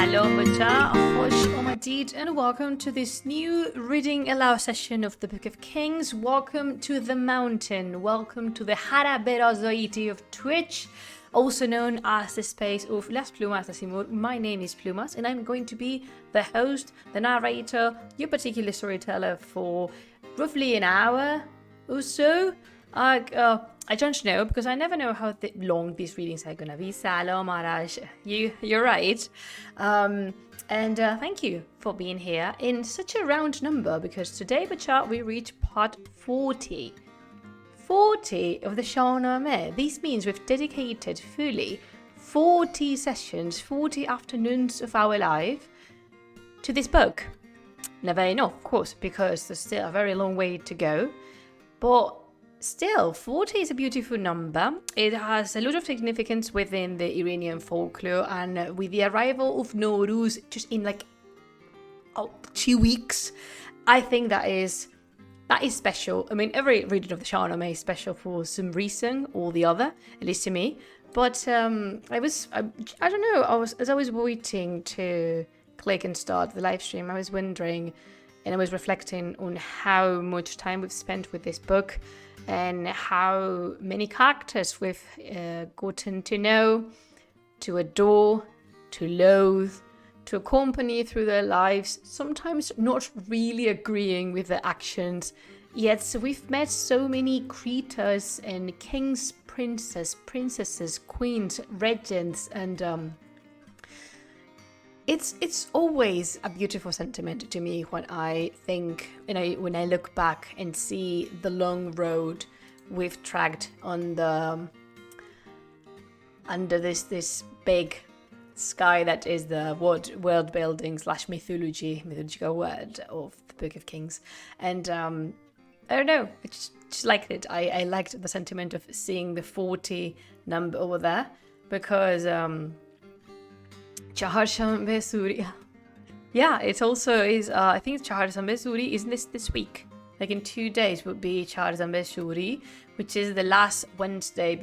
سلام بچه خوش اومدید and welcome to this new reading aloud session of the Book of Kings. Welcome to the mountain, welcome to the Hara Berazaiti of Twitch, also known as the space of Las Plumas de Simur. My name is Plumas and I'm going to be the host, the narrator, your particular storyteller for roughly an hour or so. I don't know because I never know how long these readings are gonna be. Salam Arash, you're right. And thank you for being here in such a round number because today, Bachar, we reach part 40. 40 of the Shāh-nāmeh. This means we've dedicated fully 40 sessions, 40 afternoons of our life to this book. Never enough, of course, because there's still a very long way to go. But still, 40 is a beautiful number. It has a lot of significance within the Iranian folklore, and with the arrival of Nowruz just in 2 weeks, I think that is special. I mean, every reading of the Shāh-nāmeh is special for some reason or the other, at least to me. But I don't know, as I was waiting to click and start the live stream, I was wondering, and I was reflecting on how much time we've spent with this book and how many characters we've gotten to know, to adore, to loathe, to accompany through their lives, sometimes not really agreeing with their actions. Yet we've met so many creators and kings, princesses, queens, regents, and it's always a beautiful sentiment to me when I think, when I look back and see the long road we've tracked on under this big sky that is the world building / mythological world of the Book of Kings. And I don't know, I just liked it. I liked the sentiment of seeing the 40 number over there because Shāh-nāmeh Suri. Yeah, it also is, I think Shāh-nāmeh Suri is this week. Like in 2 days would be Shāh-nāmeh Suri, which is the last Wednesday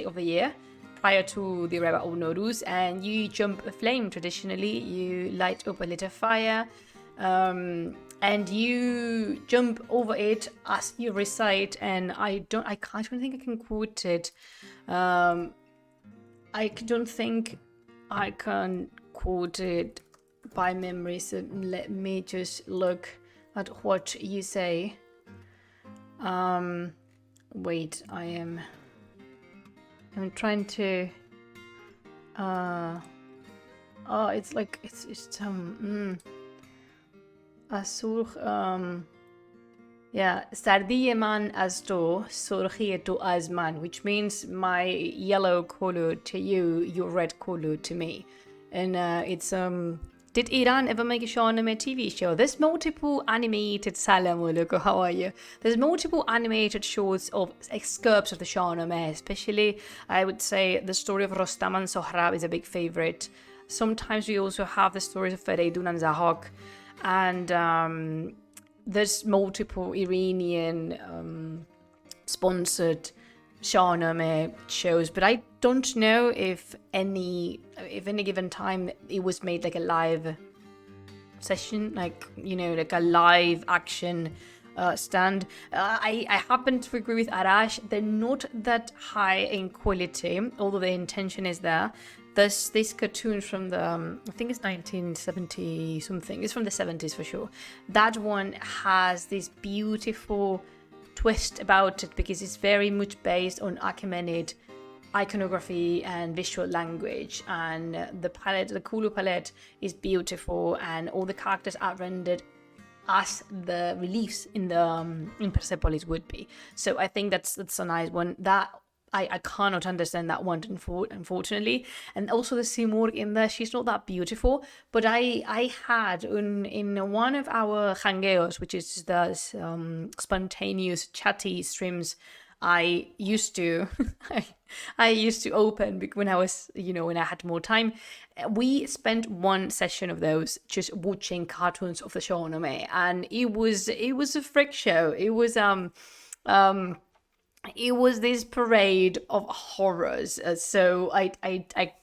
of the year, prior to the arrival of Nowruz, and you jump a flame traditionally. You light up a little fire, and you jump over it as you recite, and I don't think I can quote it. I don't think I can quote it by memory, so let me just look at what you say. Wait, I'm trying to سردی من از تو سرخی تو از من, which means my yellow color to you, your red color to me. And it's did Iran ever make a Shāh-nāmeh TV show? There's multiple animated Salam alaikum, how are you? There's multiple animated shows of excerpts of the Shāh-nāmeh, especially I would say the story of Rostam and Sohrab is a big favorite. Sometimes we also have the stories of Fereydun and Zahak, and there's multiple Iranian sponsored Shāh-nāmeh shows, but I don't know if any given time it was made like a live session, like a live action stand. I happen to agree with Arash. They're not that high in quality, although the intention is there. There's this cartoon from the, I think it's 1970 something. It's from the 70s for sure. That one has this beautiful twist about it because it's very much based on Achaemenid iconography and visual language, and the color palette is beautiful, and all the characters are rendered as the reliefs in Persepolis would be. So I think that's a nice one. That I cannot understand that one, unfortunately. And also the Simur in there, she's not that beautiful. But I had in one of our hangeos, which is the spontaneous chatty streams, I used to open when I was, when I had more time. We spent one session of those just watching cartoons of the Shāh-nāmeh, and it was a freak show. It was it was this parade of horrors. So I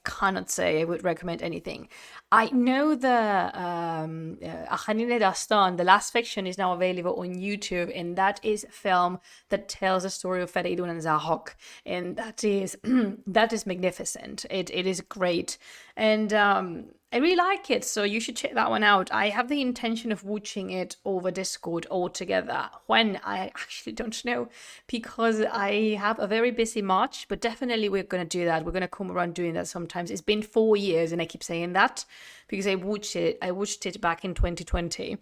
cannot say I would recommend anything. I know the Akhanine Dastan, the last fiction, is now available on YouTube, and that is a film that tells the story of Feridun and Zahok, and that is that is magnificent. It is great, and I really like it, so you should check that one out. I have the intention of watching it over Discord altogether. When, I actually don't know, because I have a very busy March, but definitely we're going to do that. We're going to come around doing that sometimes. It's been 4 years, and I keep saying that because I watched it back in 2020,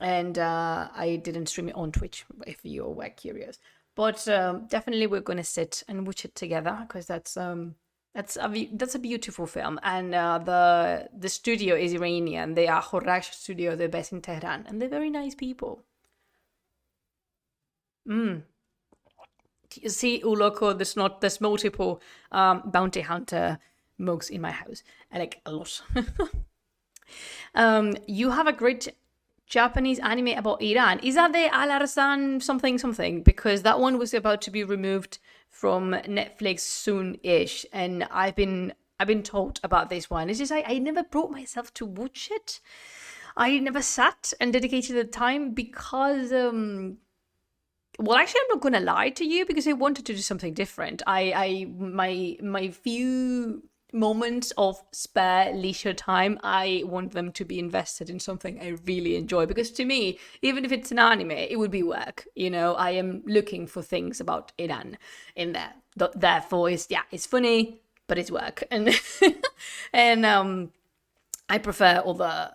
and I didn't stream it on Twitch, if you were curious. But definitely we're going to sit and watch it together, because that's a beautiful film, and the studio is Iranian. They are Horash Studio. They're based in Tehran, and they're very nice people. You see, Uloko, there's multiple bounty hunter mugs in my house. I like a lot. You have a great Japanese anime about Iran. Is that the Al Arslan something something? Because that one was about to be removed from Netflix soon-ish, and I've been told about this one. It's just I never brought myself to watch it. I never sat and dedicated the time because well, actually, I'm not gonna lie to you, because I wanted to do something different. My few moments of spare leisure time, I want them to be invested in something I really enjoy. Because to me, even if it's an anime, it would be work. You know, I am looking for things about Iran in there. Therefore, it's funny, but it's work, and and I prefer other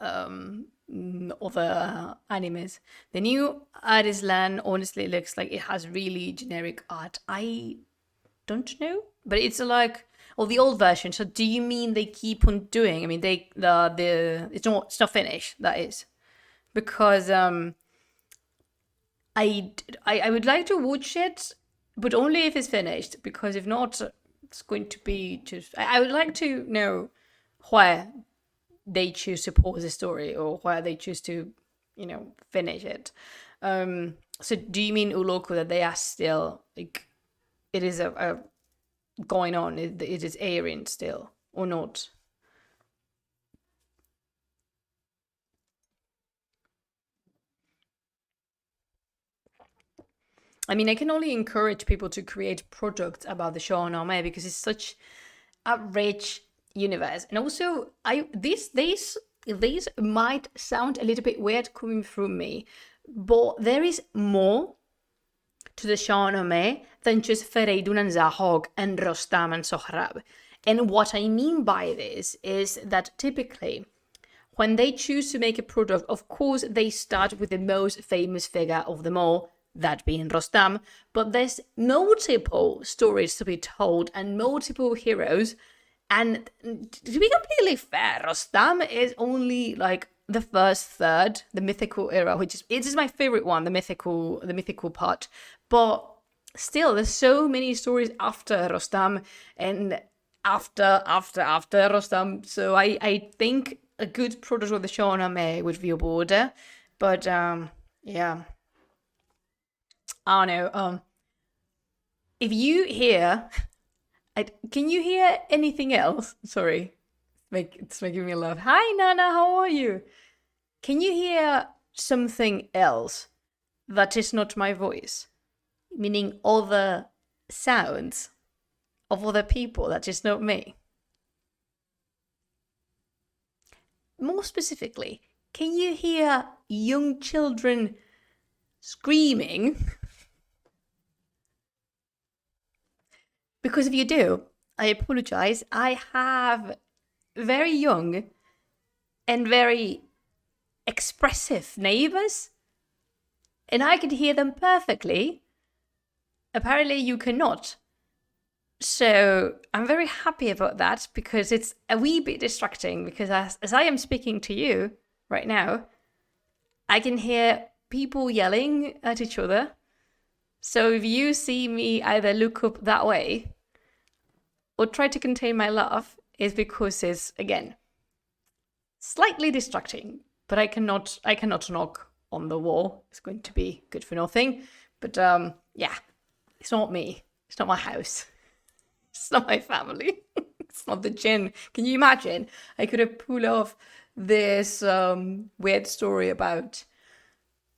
animes. The new Arislan honestly looks like it has really generic art. I don't know, but it's like, or the old version. So do you mean they keep on doing? I mean, it's not finished. That is because I would like to watch it, but only if it's finished. Because if not, it's going to be just. I would like to know where they choose to pause the story, or where they choose to, finish it. So do you mean Uloku, that they are still like, it is a going on, it is airing still, or not? I mean, I can only encourage people to create products about the Shāh-nāmeh, because it's such a rich universe. And also, these might sound a little bit weird coming from me, but there is more to the Shāh-nāmeh than just Fereidun and Zahog and Rostam and Sohrab. And what I mean by this is that typically, when they choose to make a product, of course, they start with the most famous figure of them all, that being Rostam. But there's multiple stories to be told and multiple heroes. And to be completely fair, Rostam is only like the first third, the mythical era, which is, it is my favorite one, the mythical part. But still, there's so many stories after Rostam and after Rostam. So I think a good product of the Shāh-nāmeh would be a border. But yeah, I don't know. If you hear, can you hear anything else? Sorry, it's making me laugh. Hi, Nana, how are you? Can you hear something else that is not my voice? Meaning other sounds of other people that is not me? More specifically, can you hear young children screaming? Because if you do, I apologize. I have very young and very expressive neighbors, and I can hear them perfectly. Apparently, you cannot. So I'm very happy about that, because it's a wee bit distracting, because as I am speaking to you right now, I can hear people yelling at each other. So if you see me either look up that way or try to contain my laugh, is because it's, again, slightly distracting. But I cannot knock on the wall. It's going to be good for nothing. But yeah, it's not me. It's not my house. It's not my family. It's not the jinn. Can you imagine? I could have pulled off this weird story about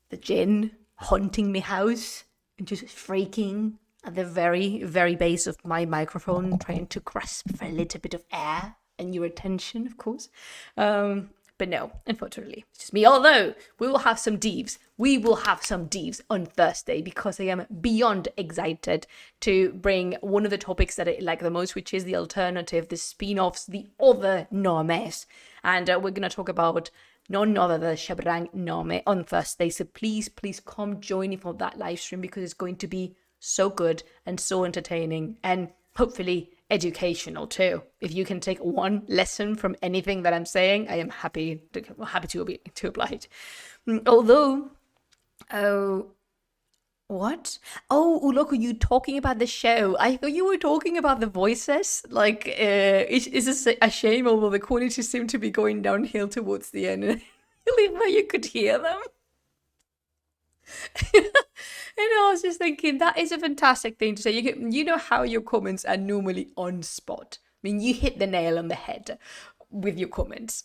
the jinn haunting my house and just freaking at the very, very base of my microphone, trying to grasp for a little bit of air and your attention, of course. But no, unfortunately, it's just me. Although we will have some divs. We will have some divs on Thursday because I am beyond excited to bring one of the topics that I like the most, which is the alternative, the spin-offs, the other Shāh-nāmehs. And we're going to talk about none other than Shāh-nāmeh on Thursday. So please come join me for that live stream because it's going to be so good and so entertaining and hopefully educational too. If you can take one lesson from anything that I'm saying, I am happy to oblige. Although, what? Oh, look, are you talking about the show? I thought you were talking about the voices. Like, it's a shame, although the quality seemed to be going downhill towards the end. Even though you could hear them. And I was just thinking, that is a fantastic thing to say. You know how your comments are normally on spot. I mean, you hit the nail on the head with your comments.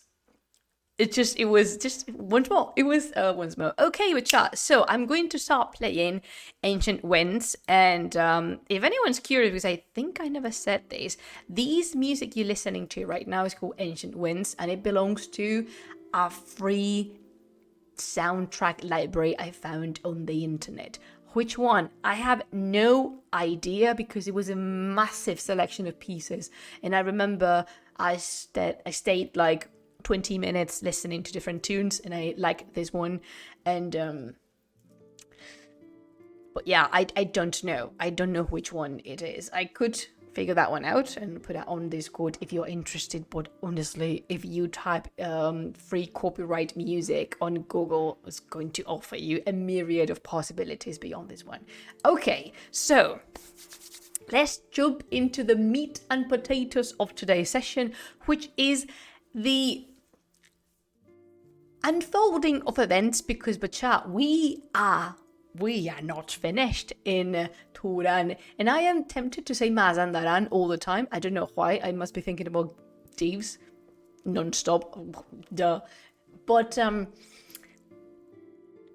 It was just once more. It was once more. Okay, with chat. So I'm going to start playing Ancient Winds. And if anyone's curious, because I think I never said this, these music you're listening to right now is called Ancient Winds. And it belongs to a free soundtrack library I found on the internet. Which one? I have no idea because it was a massive selection of pieces. And I remember I stayed like 20 minutes listening to different tunes and I like this one. And but yeah, I don't know. I don't know which one it is. I could figure that one out and put that on Discord if you're interested, but honestly, if you type free copyright music on Google, it's going to offer you a myriad of possibilities beyond this one. Okay, so let's jump into the meat and potatoes of today's session, which is the unfolding of events, because Bachat, we are not finished in Turan, and I am tempted to say Mazandaran all the time. I don't know why. I must be thinking about Thieves non-stop. Duh. But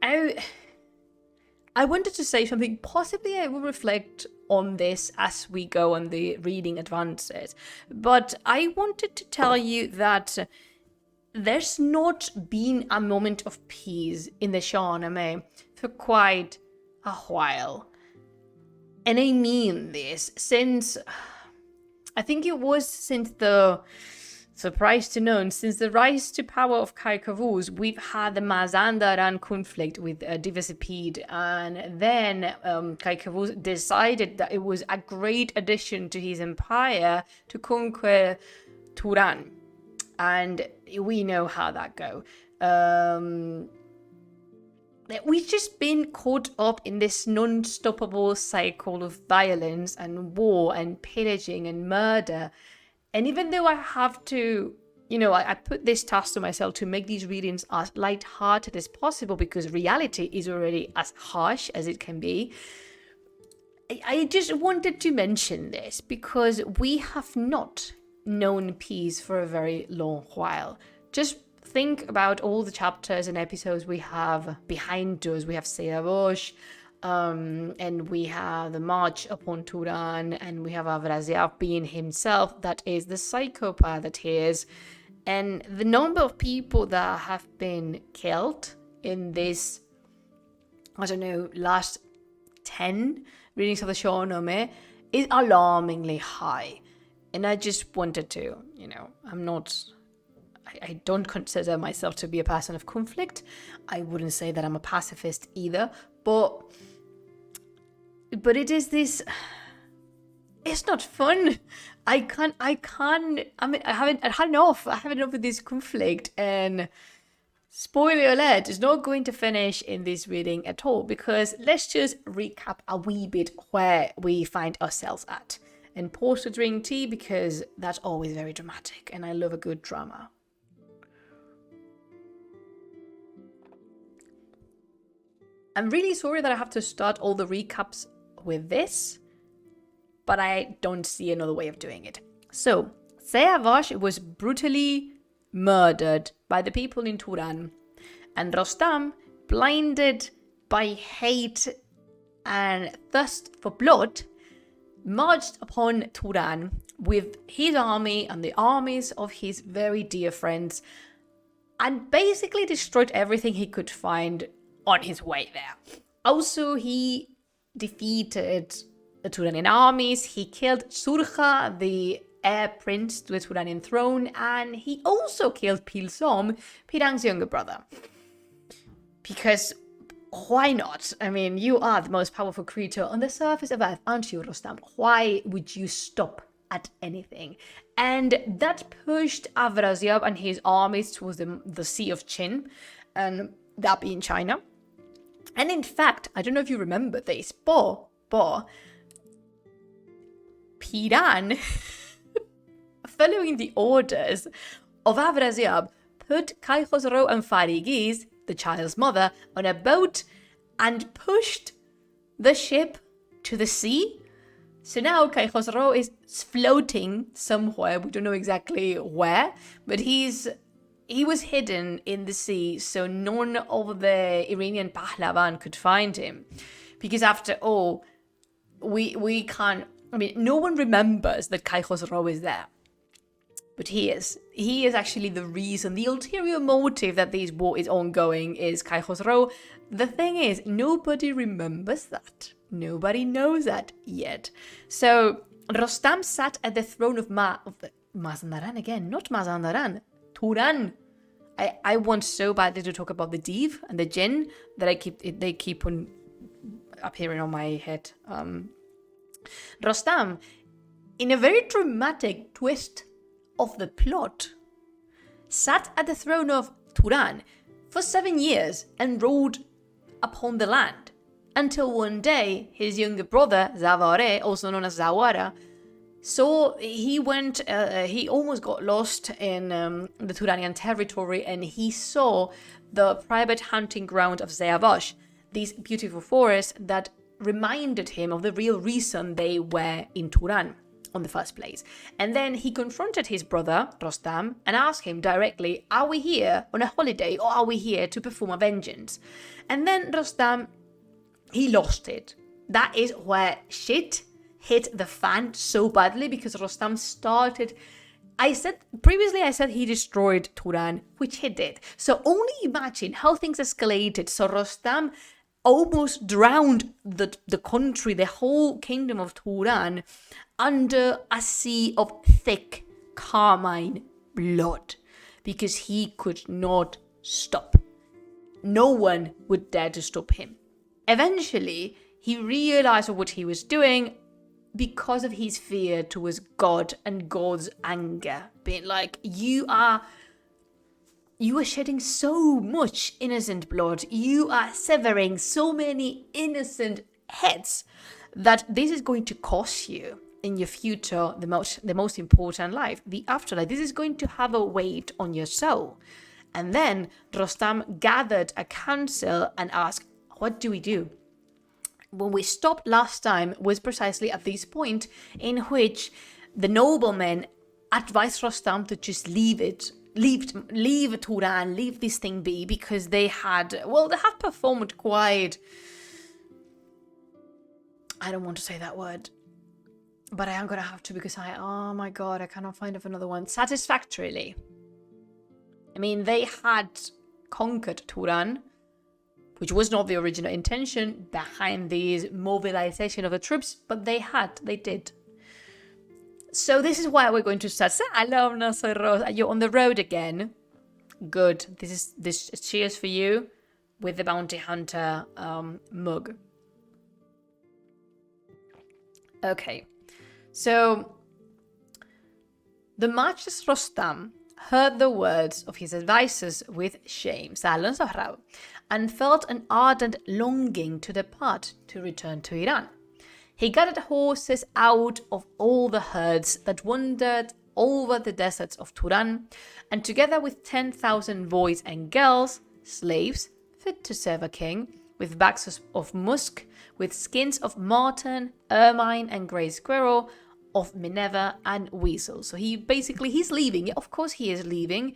I wanted to say something. Possibly I will reflect on this as we go on the reading advances. But I wanted to tell you that there's not been a moment of peace in the Shāh-nāmeh for quite a while. And I mean this since, I think it was since the, surprise to none, since the rise to power of Kai Kavuz, we've had the Mazandaran conflict with Divisipede, and then Kai Kavuz decided that it was a great addition to his empire to conquer Turan. And we know how that go. We've just been caught up in this non-stoppable cycle of violence and war and pillaging and murder. And even though I have to, I put this task to myself to make these readings as light-hearted as possible because reality is already as harsh as it can be. I just wanted to mention this because we have not known peace for a very long while. Just think about all the chapters and episodes we have behind us. We have Seabosh, and we have the march upon Turan, and we have Avraziav being himself, that is the psychopath that he is. And the number of people that have been killed in this, last 10 readings of the Shāh-nāmeh is alarmingly high. And I just wanted to, I don't consider myself to be a person of conflict. I wouldn't say that I'm a pacifist either, but it is this, it's not fun. I haven't had enough of this conflict, and spoiler alert, it's not going to finish in this reading at all, because let's just recap a wee bit where we find ourselves at. And pause to drink tea because that's always very dramatic and I love a good drama. I'm really sorry that I have to start all the recaps with this, but I don't see another way of doing it. So, Siavash was brutally murdered by the people in Turan, and Rostam, blinded by hate and thirst for blood, marched upon Turan with his army and the armies of his very dear friends, and basically destroyed everything he could find on his way there. Also, he defeated the Turanian armies, he killed Surkha, the heir prince to the Turanian throne, and he also killed Pilsom, Pirang's younger brother. Because why not? I mean, you are the most powerful creature on the surface of Earth, aren't you, Rostam? Why would you stop at anything? And that pushed Afrasiab and his armies towards the Sea of Qin, and that being China. And in fact, I don't know if you remember this, but Piran, following the orders of Afrasiab, put Kai Khosrow and Farigiz, the child's mother, on a boat and pushed the ship to the sea. So now Kai Khosrow is floating somewhere, we don't know exactly where, but he was hidden in the sea, so none of the Iranian Pahlavan could find him. Because after all, we can't, I mean, no one remembers that Kai Khosrow is there. But he is. He is actually the reason, the ulterior motive that this war is ongoing is Kai Khosrow. The thing is, nobody remembers that. Nobody knows that yet. So, Rostam sat at the throne of Mazandaran again, not Mazandaran, Turan. I want so badly to talk about the Div and the Jinn that they keep on appearing on my head. Rostam, in a very dramatic twist of the plot, sat at the throne of Turan for 7 years and ruled upon the land, until one day his younger brother Zavare, also known as Zawara, he almost got lost in the Turanian territory, and he saw the private hunting ground of Siavash, these beautiful forests that reminded him of the real reason they were in Turan on the first place. And then he confronted his brother, Rostam, and asked him directly, are we here on a holiday or are we here to perform a vengeance? And then Rostam, he lost it. That is where shit hit the fan so badly, because Rostam started... I said he destroyed Turan, which he did. So only imagine how things escalated. So Rostam almost drowned the country, the whole kingdom of Turan, under a sea of thick carmine blood, because he could not stop. No one would dare to stop him. Eventually, he realized what he was doing because of his fear towards God and God's anger, being like, you are shedding so much innocent blood, you are severing so many innocent heads, that this is going to cost you in your future the most important life, the afterlife. This is going to have a weight on your soul. And then Rostam gathered a council and asked, what do we do? When we stopped last time was precisely at this point in which the noblemen advised Rostam to just leave Turan, leave this thing be, because they had performed quite, I don't want to say that word, but I am going to have to, because oh my god, I cannot find another one, satisfactorily. I mean, they had conquered Turan, which was not the original intention behind this mobilization of the troops, but they did. So this is why we're going to start. Hello, Nasser Rose. Are you on the road again? Good. This is cheers for you with the bounty hunter mug. Okay. So the Marches Rostam heard the words of his advisors with shame, and felt an ardent longing to depart to return to Iran. He gathered horses out of all the herds that wandered over the deserts of Turan, and together with 10,000 boys and girls, slaves, fit to serve a king, with bags of musk, with skins of marten, ermine, and grey squirrel, of minerva and weasel. So he's leaving. Of course he is leaving.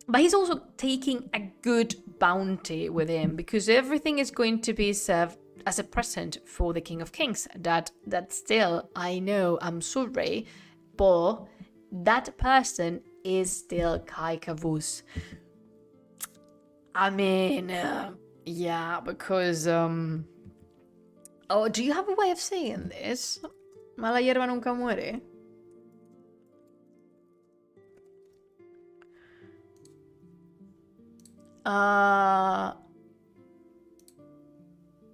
But he's also taking a good bounty with him, because everything is going to be served as a present for the King of Kings. That still, I know, I'm sorry, but that person is still Kaikavus. I mean, yeah, because oh, do you have a way of saying this? Mala hierba nunca muere.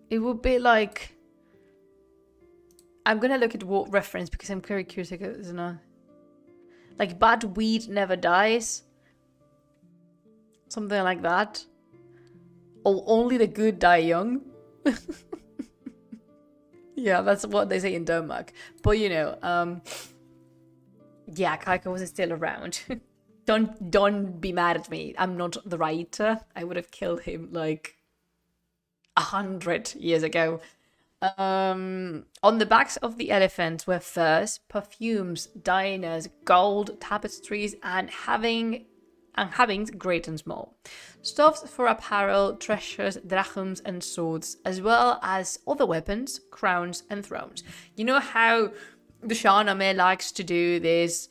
It would be like, I'm gonna look at what reference because I'm very curious. Like bad weed never dies, something like that. Or only the good die young. Yeah, that's what they say in Denmark. But yeah, Kaikavus is still around. Don't be mad at me. I'm not the writer. I would have killed him like 100 years ago. On the backs of the elephants were furs, perfumes, diners, gold, tapestries, and havings great and small. Stuffs for apparel, treasures, drachms, and swords, as well as other weapons, crowns, and thrones. You know how the Shāh-nāmeh likes to do this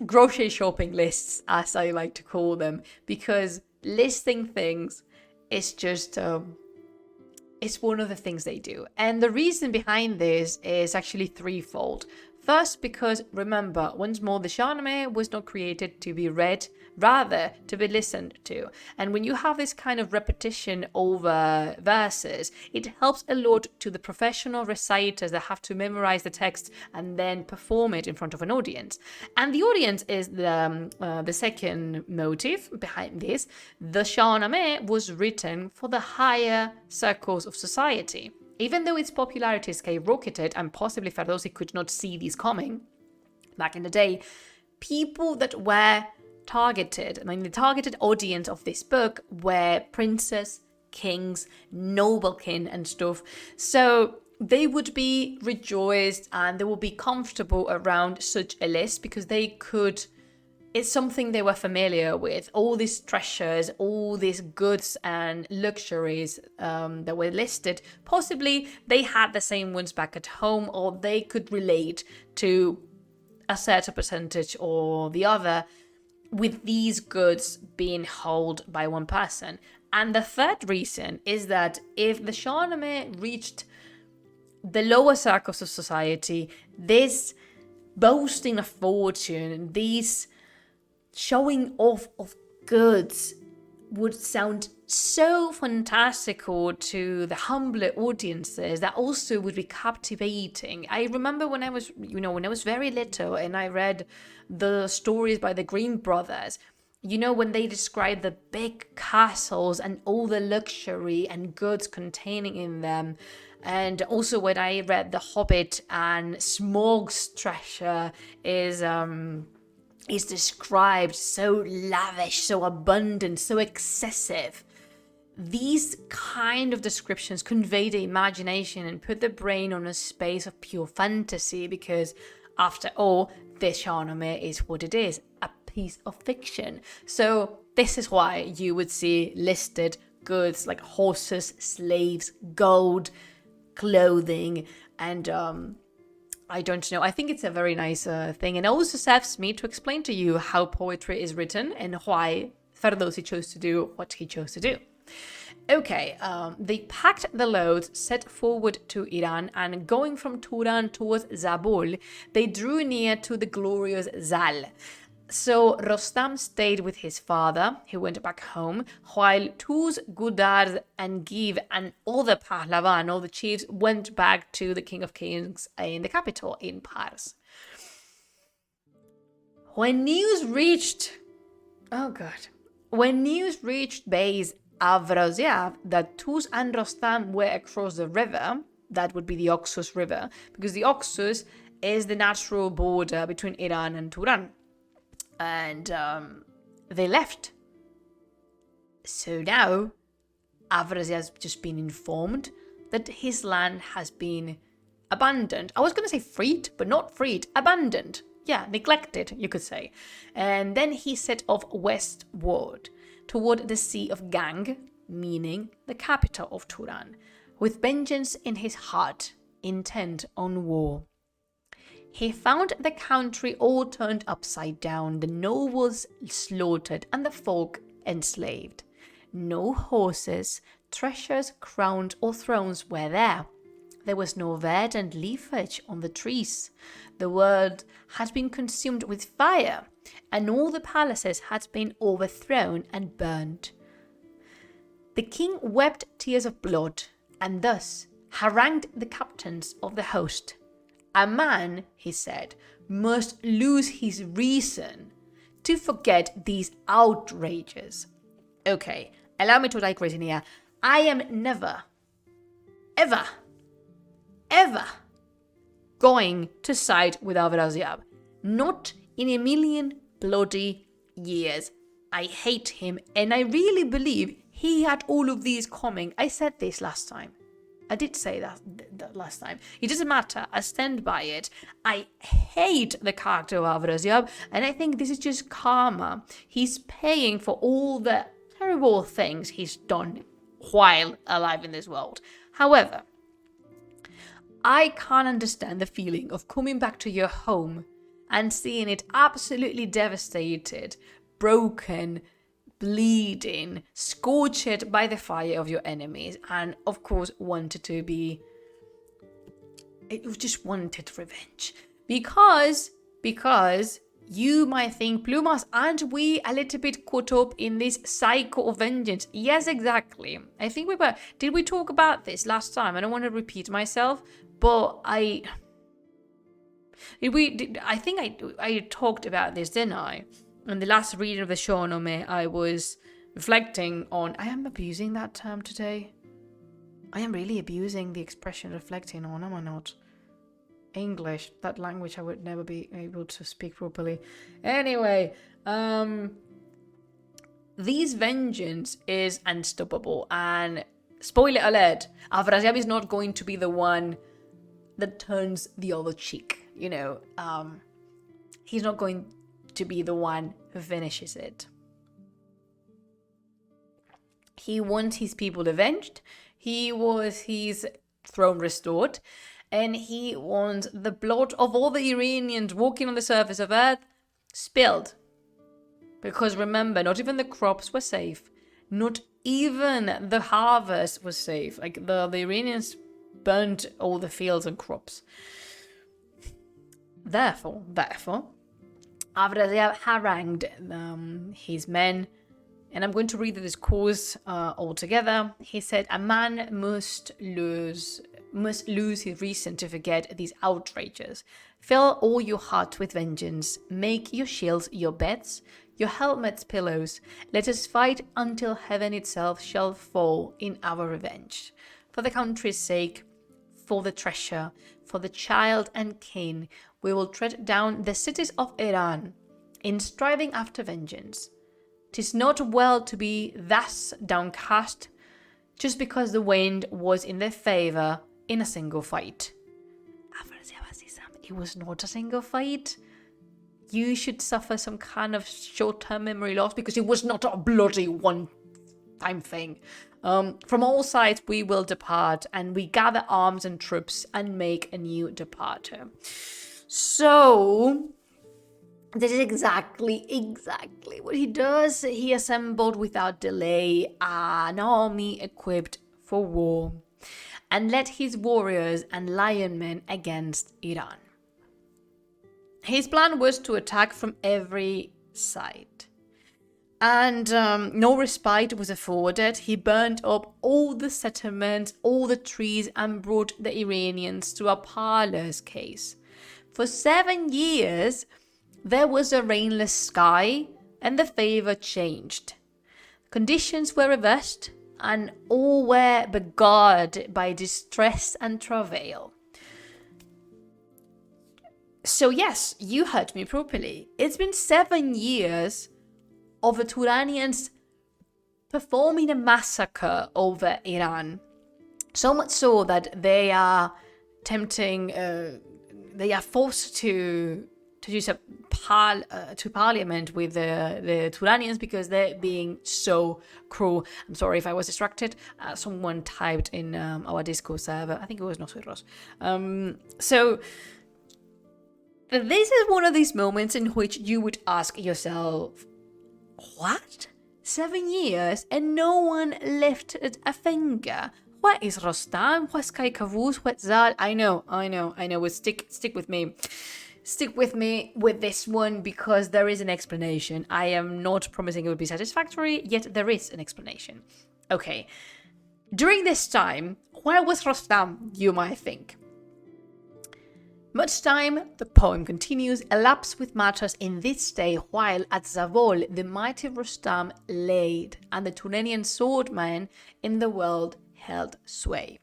grocery shopping lists, as I like to call them, because listing things is just it's one of the things they do. And the reason behind this is actually threefold. First, because remember, once more, the Shāh-nāmeh was not created to be read, rather to be listened to. And when you have this kind of repetition over verses, it helps a lot to the professional reciters that have to memorize the text and then perform it in front of an audience. And the audience is the second motive behind this. The Shāh-nāmeh was written for the higher circles of society. Even though its popularity skyrocketed, and possibly Ferdowsi could not see these coming back in the day, people that were targeted, the targeted audience of this book were princes, kings, noblemen and stuff. So they would be rejoiced and they would be comfortable around such a list because it's something they were familiar with. All these treasures, all these goods and luxuries that were listed, possibly they had the same ones back at home, or they could relate to a certain percentage or the other with these goods being held by one person. And the third reason is that if the Shāh-nāmeh reached the lower circles of society, this boasting of fortune, these showing off of goods would sound so fantastical to the humbler audiences that also would be captivating. I remember when I was very little and I read the stories by the Green brothers, when they describe the big castles and all the luxury and goods containing in them. And also when I read The Hobbit, and Smaug's treasure is described so lavish, so abundant, so excessive. These kind of descriptions convey the imagination and put the brain on a space of pure fantasy, because after all, the Shāh-nāmeh is what it is, a piece of fiction. So this is why you would see listed goods like horses, slaves, gold, clothing, and I don't know. I think it's a very nice thing. And it also serves me to explain to you how poetry is written and why Ferdowsi chose to do what he chose to do. Okay, they packed the loads, set forward to Iran, and going from Turan towards Zabul, they drew near to the glorious Zal. So Rostam stayed with his father, who went back home, while Tuz, Gudard, and Giv and all the Pahlavan, all the chiefs, went back to the King of Kings in the capital, in Pars. When news reached Bey's Afrasiab that Tuz and Rostam were across the river, that would be the Oxus River, because the Oxus is the natural border between Iran and Turan. And they left. So now Afrasiab has just been informed that his land has been abandoned. I was going to say freed, but not freed, abandoned. Yeah, neglected, you could say. And then he set off westward toward the Sea of Gang, meaning the capital of Turan, with vengeance in his heart, intent on war. He found the country all turned upside down, the nobles slaughtered and the folk enslaved. No horses, treasures, crowns or thrones were there. There was no verdant leafage on the trees. The world had been consumed with fire, and all the palaces had been overthrown and burned. The king wept tears of blood, and thus harangued the captains of the host. A man, he said, must lose his reason to forget these outrages. Okay, allow me to digress in here. I am never, ever going to side with Afrasiab. Not in a million bloody years. I hate him, and I really believe he had all of these coming. I said this last time. I did say that last time. It doesn't matter. I stand by it. I hate the character of Afrasiab, and I think this is just karma. He's paying for all the terrible things he's done while alive in this world. However, I can't understand the feeling of coming back to your home and seeing it absolutely devastated, broken, bleeding, scorched by the fire of your enemies, and of course just wanted revenge. Because you might think, Plumas, aren't we a little bit caught up in this cycle of vengeance? Yes, exactly. I think did we talk about this last time? I don't want to repeat myself, but I think I talked about this, didn't I? In the last reading of the Shāh-nāmeh, I was reflecting on... I am abusing that term today. I am really abusing the expression reflecting on, am I not? English, that language I would never be able to speak properly. Anyway, this vengeance is unstoppable. And spoiler alert, Afrasiab is not going to be the one that turns the other cheek. He's not going to be the one who finishes it. He wants his people avenged. He wants his throne restored. And he wants the blood of all the Iranians walking on the surface of Earth spilled. Because remember, not even the crops were safe. Not even the harvest was safe. Like the Iranians burnt all the fields and crops. Therefore, Afrasiab harangued his men, and I'm going to read the discourse all together. He said, a man must lose his reason to forget these outrages. Fill all your heart with vengeance. Make your shields your beds, your helmets pillows. Let us fight until heaven itself shall fall in our revenge. For the country's sake, for the treasure, for the child and kin, we will tread down the cities of Iran in striving after vengeance. 'Tis not well to be thus downcast, just because the wind was in their favor in a single fight. It was not a single fight. You should suffer some kind of short-term memory loss because it was not a bloody one-time thing. From all sides we will depart, and we gather arms and troops and make a new departure. So this is exactly what he does. He assembled without delay an army equipped for war and led his warriors and lion men against Iran. His plan was to attack from every side. And no respite was afforded. He burned up all the settlements, all the trees, and brought the Iranians to a parlous case. For 7 years, there was a rainless sky, and the favor changed. Conditions were reversed, and all were beguiled by distress and travail. So yes, you heard me properly. It's been 7 years of the Turanians performing a massacre over Iran. So much so that they are they are forced to use to parliament with the Turanians because they're being so cruel. I'm sorry if I was distracted. Someone typed in our Discord server. I think it was Nosotros. So this is one of these moments in which you would ask yourself, what? 7 years and no one lifted a finger? Where is Rostam? Where's Kaikavuz? Where's Zal? I know. Well, stick with me. Stick with me with this one because there is an explanation. I am not promising it would be satisfactory, yet there is an explanation. Okay. During this time, where was Rostam, you might think? Much time, the poem continues, elapsed with matters in this day, while at Zavol the mighty Rustam laid, and the Turanian swordman in the world held sway.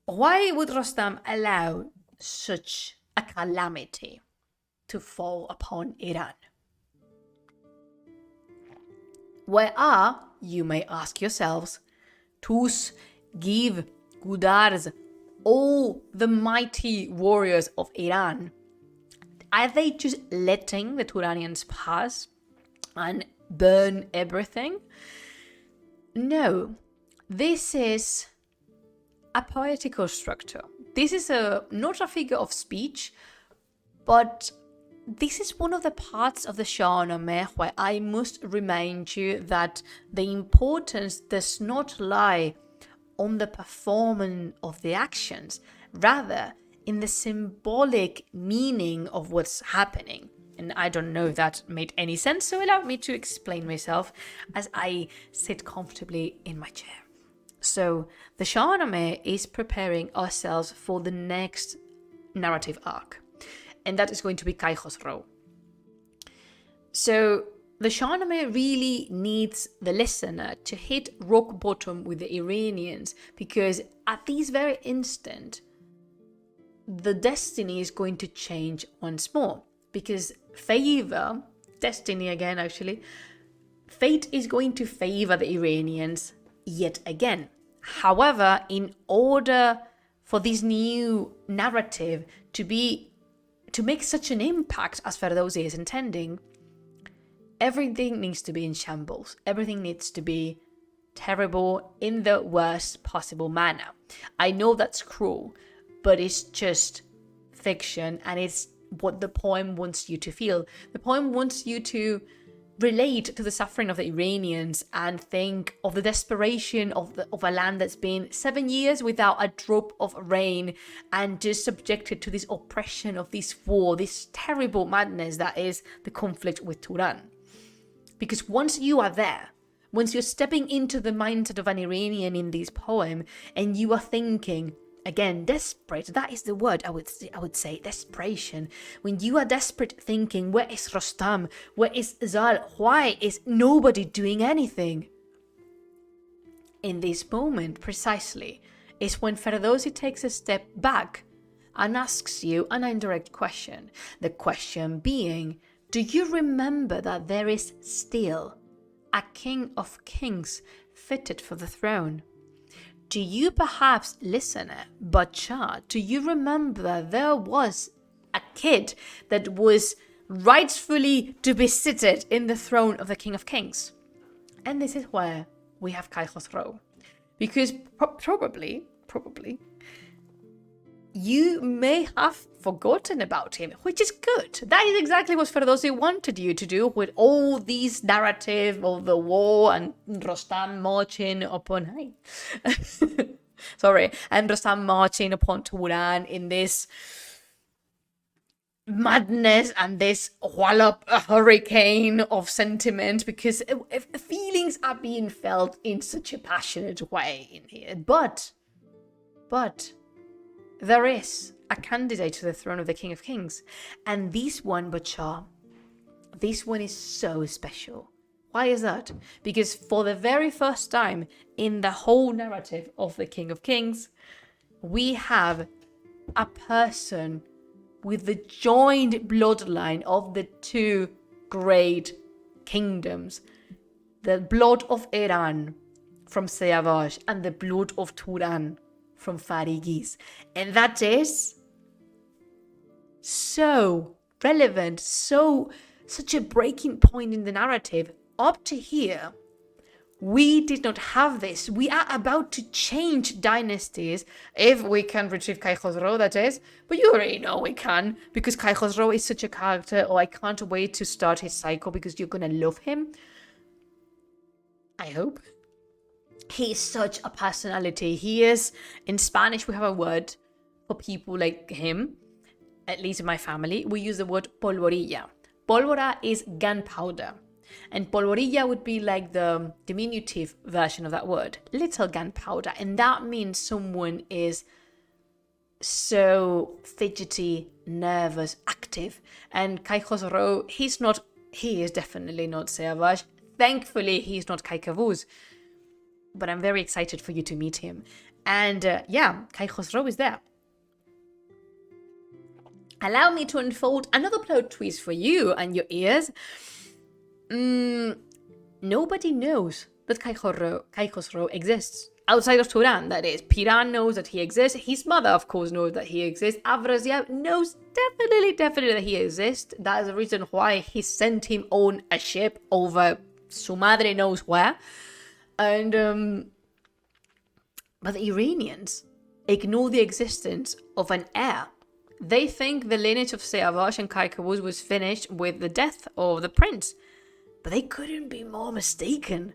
Why would Rustam allow such a calamity to fall upon Iran? Where are, you may ask yourselves, Tus, Giv, Gudars, all the mighty warriors of Iran? Are they just letting the Turanians pass and burn everything? No, this is a poetical structure. This is not a figure of speech, but this is one of the parts of the Shāh-nāmeh where I must remind you that the importance does not lie on the performance of the actions, rather in the symbolic meaning of what's happening. And I don't know if that made any sense, so allow me to explain myself as I sit comfortably in my chair. So the Shāh-nāmeh is preparing ourselves for the next narrative arc, and that is going to be Kai Khosrow. So the Shāh-nāmeh really needs the listener to hit rock bottom with the Iranians, because at this very instant, the destiny is going to change once more. Because destiny again actually, fate is going to favor the Iranians yet again. However, in order for this new narrative to make such an impact as Ferdowsi is intending, everything needs to be in shambles. Everything needs to be terrible in the worst possible manner. I know that's cruel, but it's just fiction, and it's what the poem wants you to feel. The poem wants you to relate to the suffering of the Iranians and think of the desperation of a land that's been 7 years without a drop of rain and just subjected to this oppression of this war, this terrible madness that is the conflict with Turan. Because once you are there, once you're stepping into the mindset of an Iranian in this poem, and you are thinking, again, desperate, that is the word I would say, desperation. When you are desperate thinking, where is Rostam? Where is Zal? Why is nobody doing anything? In this moment, precisely, is when Ferdowsi takes a step back and asks you an indirect question. The question being, do you remember that there is still a king of kings fitted for the throne? Do you perhaps, listener, Shah, do you remember that there was a kid that was rightfully to be seated in the throne of the King of Kings? And this is where we have Kai Khosrow. Because probably, you may have forgotten about him, which is good. That is exactly what Ferdowsi wanted you to do with all these narrative of the war and Rostam marching upon Rostam marching upon Turan in this madness and this wallop hurricane of sentiment, because feelings are being felt in such a passionate way in here. But there is a candidate to the throne of the King of Kings. And this one, Shah, this one is so special. Why is that? Because for the very first time in the whole narrative of the King of Kings, we have a person with the joined bloodline of the two great kingdoms the blood of Iran from Siavash and the blood of Turan from Farigis. And that is so relevant, such a breaking point in the narrative. Up to here, we did not have this. We are about to change dynasties if we can retrieve Kai Khosrow, that is. But you already know we can, because Kai Khosrow is such a character. Oh, I can't wait to start his cycle because you're gonna love him. I hope. He is such a personality. He is, in Spanish, we have a word for people like him, at least in my family. We use the word polvorilla. Pólvora is gunpowder. And polvorilla would be like the diminutive version of that word, little gunpowder. And that means someone is so fidgety, nervous, active. And Kai Khosrow, he is definitely not Siavash. Thankfully, he's not Kai Kavuz. But I'm very excited for you to meet him. And Kai Khosrow is there. Allow me to unfold another plot twist for you and your ears. Nobody knows that Kai Khosrow exists. Outside of Turan, that is. Piran knows that he exists. His mother, of course, knows that he exists. Afrasiab knows definitely that he exists. That is the reason why he sent him on a ship over su madre knows where. And, but the Iranians ignore the existence of an heir. They think the lineage of Siavash and Kai Kavuz was finished with the death of the prince. But they couldn't be more mistaken.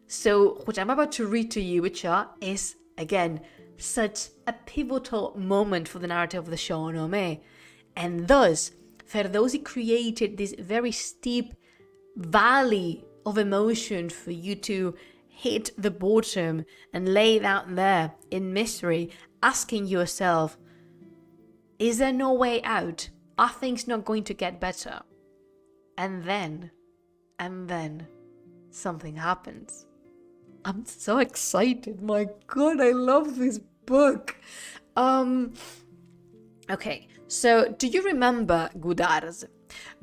So what I'm about to read to you, Richard, is, again, such a pivotal moment for the narrative of the Shāh-nāmeh. And thus, Ferdowsi created this very steep valley of emotion for you to hit the bottom and lay down there in misery, asking yourself, is there no way out? Are things not going to get better? And then something happens. I'm so excited. My God, I love this book. Okay, so do you remember Gudars?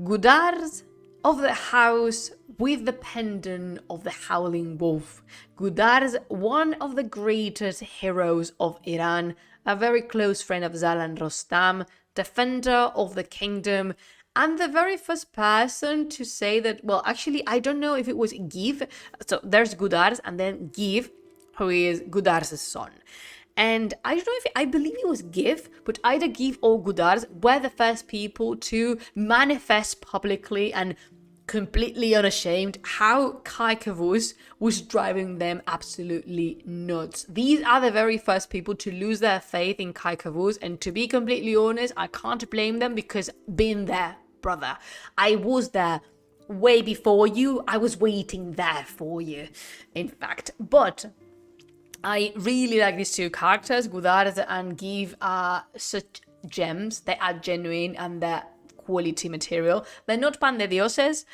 Gudars of the house with the pendant of the howling wolf. Gudars, one of the greatest heroes of Iran, a very close friend of Zalan Rostam, defender of the kingdom, and the very first person to say that, well, actually, I don't know if it was Giv. So there's Gudars and then Giv, who is Gudars' son. And I don't know I believe it was Giv, but either Giv or Gudars were the first people to manifest publicly and completely unashamed how Kai Kavuz was driving them absolutely nuts. These are the very first people to lose their faith in Kai Kavuz, and to be completely honest, I can't blame them because been there, brother. I was there way before you. I was waiting there for you, in fact. But I really like these two characters. Gudars and Giv are such gems. They are genuine and they're quality material. They're not pan de dioses.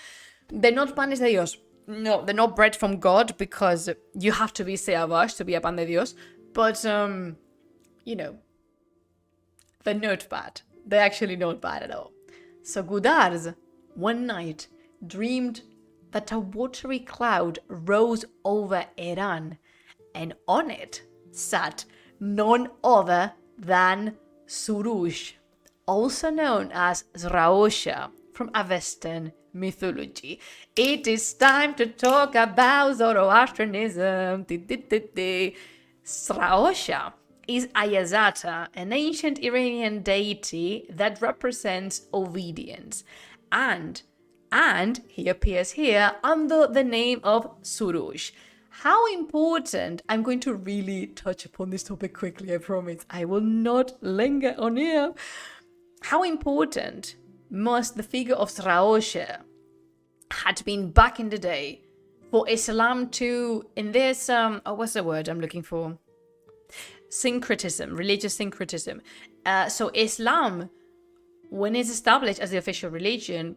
They're not panes de Dios. No, they're not bread from God, because you have to be Siavash to be a pan de Dios. But, you know, they're not bad. They're actually not bad at all. So Gudars, one night, dreamed that a watery cloud rose over Iran, and on it sat none other than Surush, also known as Zraosha from Avestan mythology. It is time to talk about Zoroastrianism. Zraosha is Ayazata, an ancient Iranian deity that represents obedience. And he appears here under the name of Surush. How important, I'm going to really touch upon this topic quickly, I promise. I will not linger on here. How important must the figure of Zraosha had been back in the day for Islam to, in this, what's the word I'm looking for? Syncretism, religious syncretism. So Islam, when it's established as the official religion,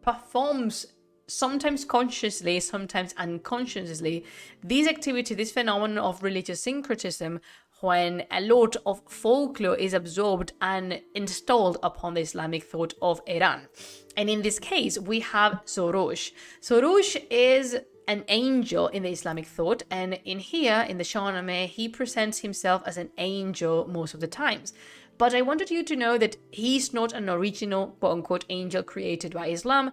performs sometimes consciously, sometimes unconsciously, these activities, this phenomenon of religious syncretism, when a lot of folklore is absorbed and installed upon the Islamic thought of Iran. And in this case, we have Soroush. Soroush is an angel in the Islamic thought, and in here, in the Shāh-nāmeh, he presents himself as an angel most of the times. But I wanted you to know that he's not an original, quote-unquote, angel created by Islam.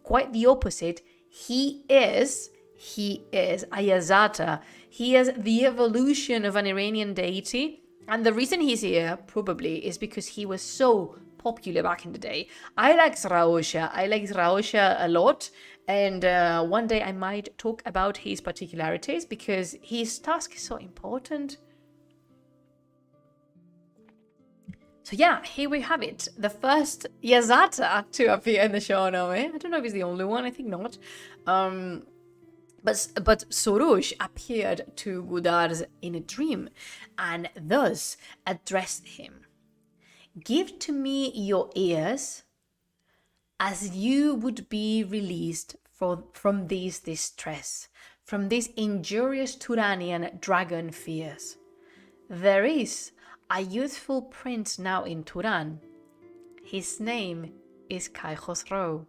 Quite the opposite. He is Ayazata. He is the evolution of an Iranian deity. And the reason he's here, probably, is because he was so popular back in the day. I like Raosha a lot. And one day I might talk about his particularities because his task is so important. So yeah, here we have it. The first Yazata to appear in the Shāh-nāmeh. I don't know if he's the only one. I think not. But Surush appeared to Gudars in a dream and thus addressed him. Give to me your ears as you would be released from this distress, from this injurious Turanian dragon fears. There is a youthful prince now in Turan. His name is Kai Khosrow.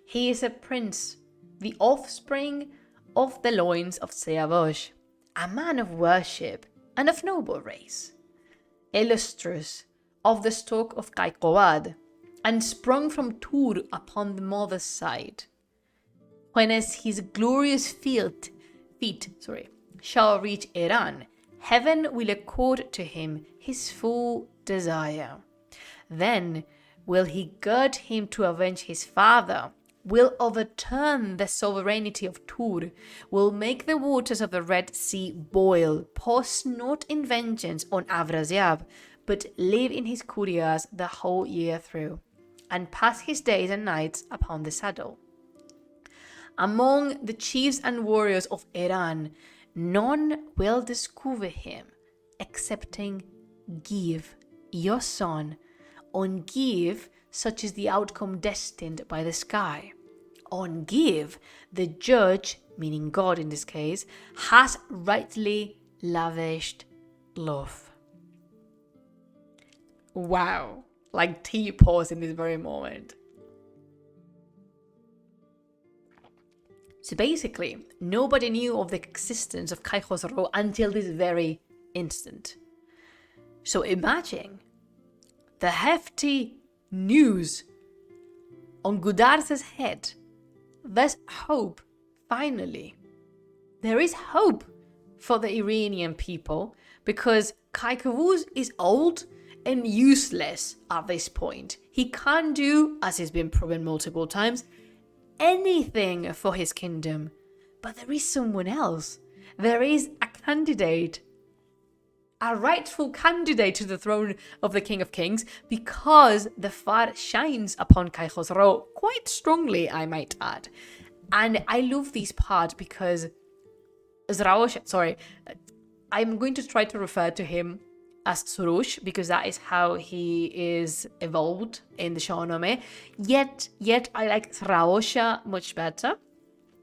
He is a prince, the offspring of the loins of Siavosh, a man of worship and of noble race, illustrious of the stock of Kaikowad, and sprung from Tur upon the mother's side. When as his glorious feet shall reach Iran, heaven will accord to him his full desire. Then will he gird him to avenge his father, will overturn the sovereignty of Tur, will make the waters of the Red Sea boil, pause not in vengeance on Afrasiab, but live in his couriers the whole year through, and pass his days and nights upon the saddle. Among the chiefs and warriors of Iran, none will discover him, excepting Give, your son. On Give, such is the outcome destined by the sky. On Give, the judge, meaning God in this case, has rightly lavished love. Wow, like T-pause in this very moment. So basically, nobody knew of the existence of Kai Khosrow until this very instant. So imagine the hefty news on Gudars's head. There's hope, finally. There is hope for the Iranian people because Kaikavuz is old and useless at this point. He can't do, as has been proven multiple times, anything for his kingdom. But there is someone else. There is a candidate, a rightful candidate to the throne of the King of Kings, because the fire shines upon Kai Khosrow quite strongly, I might add. And I love this part because I'm going to try to refer to him as Surush because that is how he is evolved in the Shāh-nāmeh. Yet I like Raosha much better.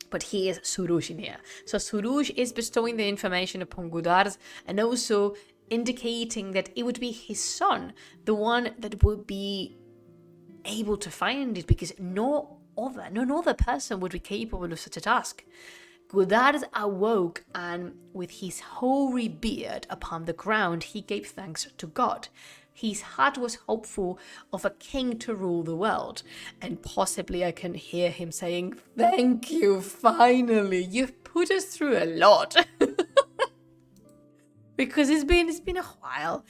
But he is Surush in here. So Surush is bestowing the information upon Gudars and also indicating that it would be his son, the one that would be able to find it, because none other person would be capable of such a task. Gudars awoke, and with his hoary beard upon the ground, he gave thanks to God. His heart was hopeful of a king to rule the world, and possibly I can hear him saying, "Thank you, finally, you've put us through a lot." Because it's been a while.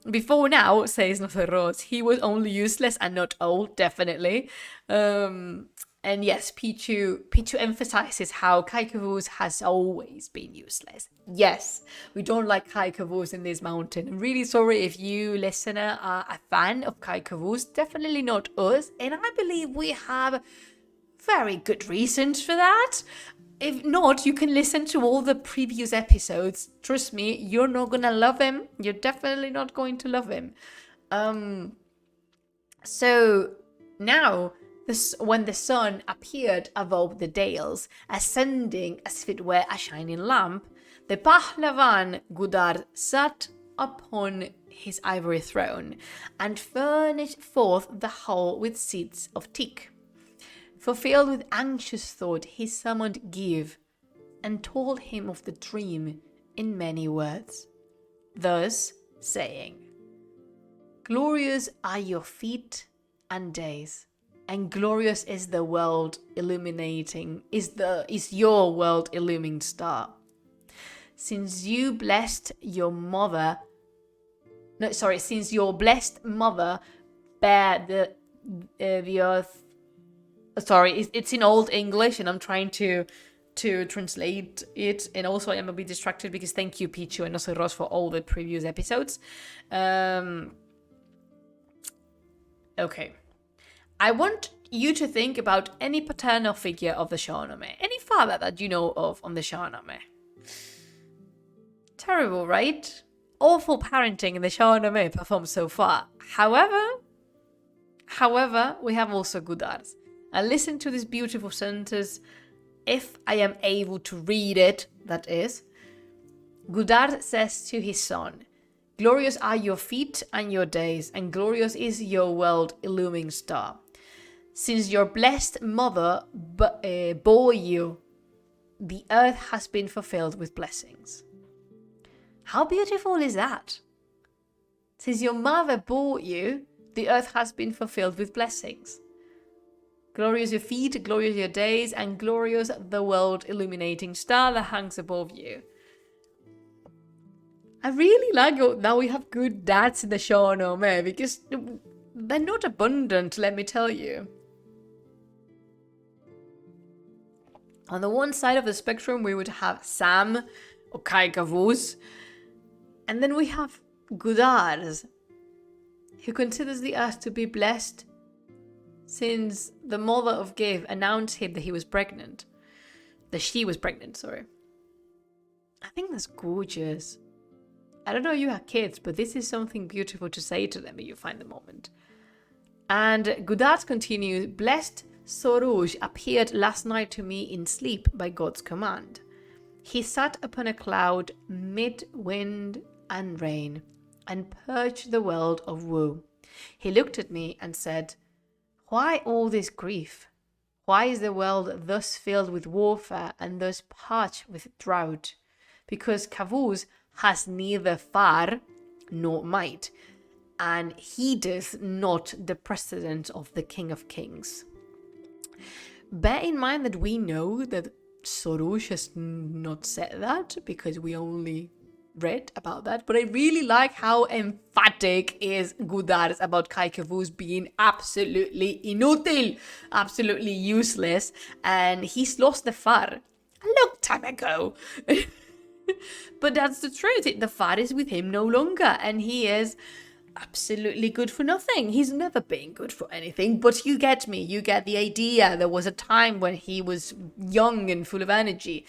Before now, says Noferos, he was only useless and not old, definitely. And yes, Pichu emphasizes how Kaikavuz has always been useless. Yes, we don't like Kaikavuz in this mountain. I'm really sorry if you, listener, are a fan of Kaikavuz. Definitely not us. And I believe we have very good reasons for that. If not, you can listen to all the previous episodes. Trust me, you're not going to love him. You're definitely not going to love him. So now, when the sun appeared above the dales, ascending as if it were a shining lamp, the Pahlavan Gudar sat upon his ivory throne and furnished forth the hall with seats of teak. Fulfilled with anxious thought, he summoned Give and told him of the dream in many words, thus saying, glorious are your feet and days, and glorious is the world illuminating, is your world illumined star. Since your blessed mother bare the earth. Sorry, it's in Old English, and I'm trying to translate it. And also, I am a bit distracted because thank you, Pichu and also Ross, for all the previous episodes. Okay. I want you to think about any paternal figure of the Shāh-nāmeh, any father that you know of on the Shāh-nāmeh. Terrible, right? Awful parenting in the Shāh-nāmeh performed so far. However, we have also Gudars. And listen to this beautiful sentence, if I am able to read it, that is. Gudar says to his son, glorious are your feet and your days, and glorious is your world illumining star. Since your blessed mother bore you, the earth has been fulfilled with blessings. How beautiful is that? Since your mother bore you, the earth has been fulfilled with blessings. Glorious your feet, glorious your days, and glorious the world illuminating star that hangs above you. I really like it now we have good dads in the Shāh-nāmeh, because they're not abundant, let me tell you. On the one side of the spectrum, we would have Sam or Kai Kavuz, and then we have Gudars, who considers the earth to be blessed since the mother of Give announced him that she was pregnant, sorry. I think that's gorgeous. I don't know if you have kids, but this is something beautiful to say to them if you find the moment. And Gudars continues, blessed Soroush appeared last night to me in sleep by God's command. He sat upon a cloud mid wind and rain and purged the world of woe. He looked at me and said, why all this grief? Why is the world thus filled with warfare and thus parched with drought? Because Kavuz has neither far nor might, and heedeth not the precedent of the King of Kings. Bear in mind that we know that Soroush has not said that, because we only read about that, but I really like how emphatic is Gudars about Kai Kavuz being absolutely inútil, absolutely useless, and he's lost the far a long time ago. But that's the truth. The far is with him no longer, and he is absolutely good for nothing. He's never been good for anything, but you get me. You get the idea. There was a time when he was young and full of energy.